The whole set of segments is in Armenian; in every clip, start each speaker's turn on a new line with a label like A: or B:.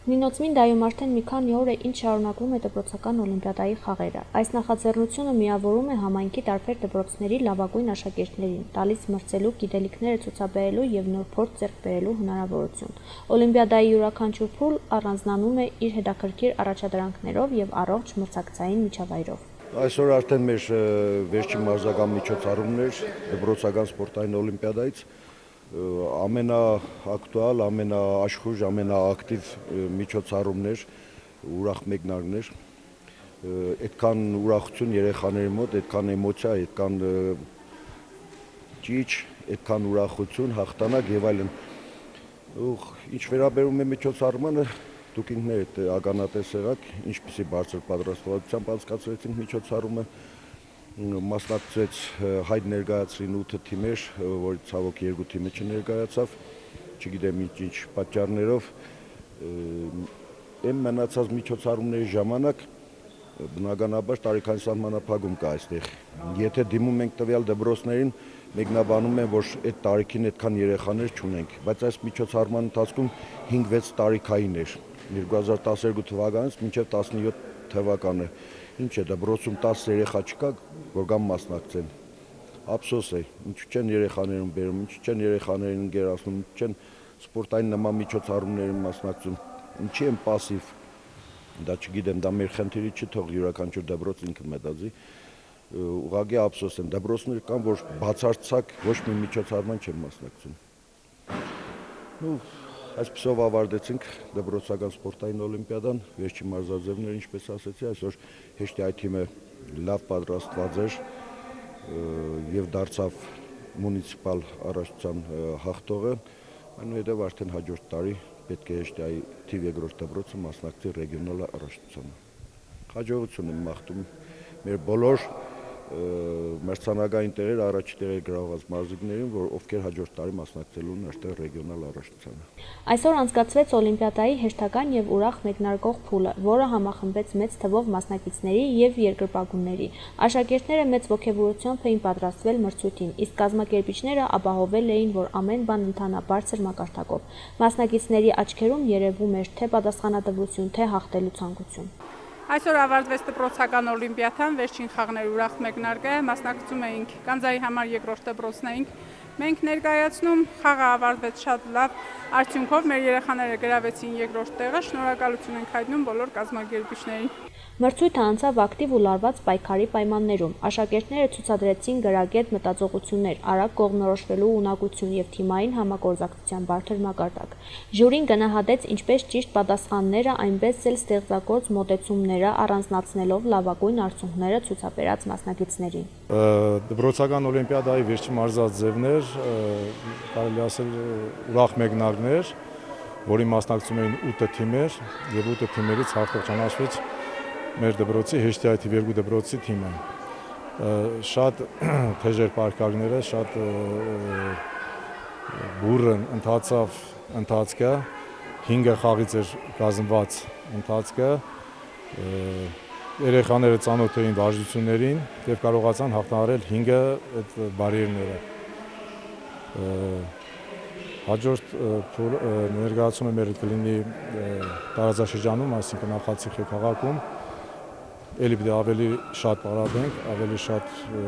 A: Նինոցմինդայում արդեն մի քանի օր է ինչ շարունակվում է դպրոցական օլիմպիադայի խաղերը։ Այս նախաձեռնությունը միավորում է համայնքի տարբեր դպրոցների լավագույն աշակերտներին, տալիս մրցելու, գիտելիքները ցուցաբերելու եւ նոր փորձ ձեռք բերելու հնարավորություն։ Օլիմպիադայի յուրաքանչյուր փուլ առանձնանում է իր հետաքրքիր առաջադրանքներով եւ առողջ մրցակցային միջավայրով։
B: Այսօր արդեն մեր վերջին մարզական միջոցառումներ դպրոցական սպորտային օլիմպիադայից ամենաակտուալ, ամենաաշխույժ, ամենաակտիվ միջոցառումներ, ուրախ մեկնարկներ, այդքան ուրախություն երեխաների մոտ, այդքան էմոցիա, այդքան ճիչ, այդքան ուրախություն, հաղթանակ եւ այլն։ Ինչ վերաբերում է միջոցառմանը, դուք ինքներդ ականատես եղաք, ինչպիսի բարձր պատրաստվածությամբ անցկացրեցինք միջոցառումը, մասնակցեց հայտ ներկայացրին 8 թիմեր, որից ցավոք 2 թիմը չներկայացավ, չգիտեմ ինչ պատճառներով, այն մնացած միջոցառումների ժամանակ բնականաբար տարիքային սահմանափակում կա այստեղ։ Եթե դիմում ենք տվյալ դպրոցներին, մեկնաբանում են, որ այդ տարիքին այդքան երեխաներ չունենք, բայց այս միջոցառման ընթացքում 5-6 տարիքային էր 2012 թվականից մինչև 17 թվականը։ Ինչ է, դպրոցում 10 երեխա չկա, որ գան մասնակցեն։ Ափսոս է, ինչու չեն երեխաներին բերում, ինչու չեն երեխաներին ընկերացնում, ինչու չեն սպորտային նման միջոցառումներին մասնակցում, ինչի են պասիվ։ Դա չգիտեմ, դա մեր խնդիրը չի, թող յուրաքանչյուր դպրոց ինքը մտածի։ Ուղղակի ափսոս են, դպրոցներ կան, որ բացարձակ ոչ մի միջոցառման չեն մասնակցում։ Այսպեսով ավարտեցինք դպրոցական սպորտային օլիմպիադան, վերջին մարզաձևները, ինչպես ասեցի, այսօր HTI թիմը լավ պատրաստված էր եւ դարձավ մունիցիպալ առաջնության հաղթողը, այնուհետեւ արդեն հաջորդ տարի պետք է HTI թիվ 2-րդ դպրոցը մասնակցի ռեգիոնալ առաջնությանը։ Հաջողություն եմ մաղթում մեր բոլոր մրցանակային տեղեր, առաջի տեղեր գրաված մարզիկներին, որ ովքեր հաջորդ տարի մասնակցելու են այստեղ ռեգիոնալ առաջնությանը։
A: Այսօր անցկացվեց օլիմպիադայի հերթական եւ ուրախ մեկնարկող փուլը, որը համախմբեց մեծ թվով մասնակիցների եւ երկրպագուների։ Աշակերտները մեծ ոգևորությամբ էին պատրաստվել մրցույթին, իսկ կազմակերպիչները ապահովել էին, որ ամեն բան ընթանա բարձր մակարդակով։ Մասնակիցների աչքերում երևում էր թե պատասխանատվություն, թե հաղթելու ցանկություն։
C: Այսօր ավարտվեց դպրոցական օլիմպիադան, վերջին խաղներ ուրախ մեկնարկը, մասնակցում էինք Կանձայի համար 2-րդ դպրոցն էինք մենք ներկայացնում, խաղը ավարտվեց շատ լավ արդյունքով, մեր երեխաները գրավեցին 2-րդ տեղը, շնորհակալություն ենք հայտնում բոլոր կազմակերպիչներին։
A: Մրցույթը անցավ ակտիվ ու լարված պայքարի պայմաններում։ Աշակերտները ցուցադրեցին գրագետ մտածողություններ, արագ կողմնորոշվելու ունակություն եւ թիմային համագործակցության բարդ մակարդակ։ Ժյուրին գնահատեց ինչպես ճիշտ պատասխանները, այնպես էլ ստեղծագործ մոտեցումները, առանձնացնելով լավագույն արդյունքները ցուցաբերած մասնակիցներին։
D: Դպրոցական օլիմպիադայի վերջին մարզաձևներ, կարելի ասել ուրախ մեկնարկներ, որի մասնակցում էին 8 թիմեր եւ 8 թիմերից հաղթող ճանաչվեց մեր դպրոցի HTI թիվ 2 դպրոցի թիմը։ Շատ թեժեր պայքարները, շատ բուրըն ընթացավ ընթացքը, 5 խաղից էր կազմված ընթացքը, երեխաները ծանոթ էին վարժություններին եւ կարողացան հաղթահարել 5 այդ բարիերները։ Հաջորդ ներկայացումը մեր կլինի տարածաշրջանում, այսինքն Նախացիխի քաղաքում, ելի պիտի ավելի շատ պարապենք, ավելի շատ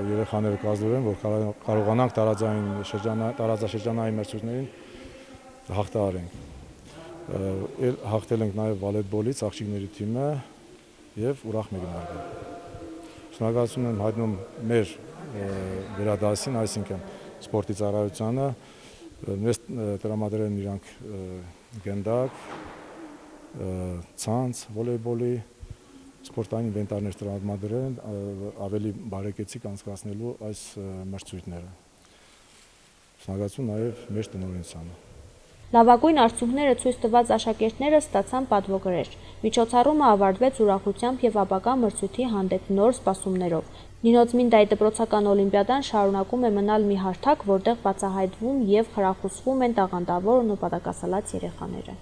D: երեխաներ կազդուրեն, որ կարողանանք տարածաշրջանային մրցույթներին հաղթահարենք։ Հաղթել ենք նաև վոլեյբոլից աղջիկների թիմը եւ ուրախ մեկնարկը։ Շնորհակալություն եմ հայտնում մեր վերադասին, այսինքն սպորտի ծառայությանը, մեզ տրամադրել են իրանք գնդակ, ցանց, վոլեյբոլի, սպորտային ինվենտարներ տրամադրել են, ավելի բարեկեցիկ անցկացնելու այս մրցույթները։ Շնորհակալություն նաև մեր տնօրենությանը։
A: Լավագույն արդյունքները ցույց տված աշակերտները ստացան պատվոգրեր։ Միջոցառումը ավարտվեց ուրախությամբ եւ ապագա մրցույթի հանդեպ նոր սպասումներով։ Նինոցմինդայի դպրոցական օլիմպիադան շարունակում է մնալ մի հարթակ, որտեղ բացահայտվում եւ խրախուսվում են տաղանդավոր ու նպատակասլաց երեխաները։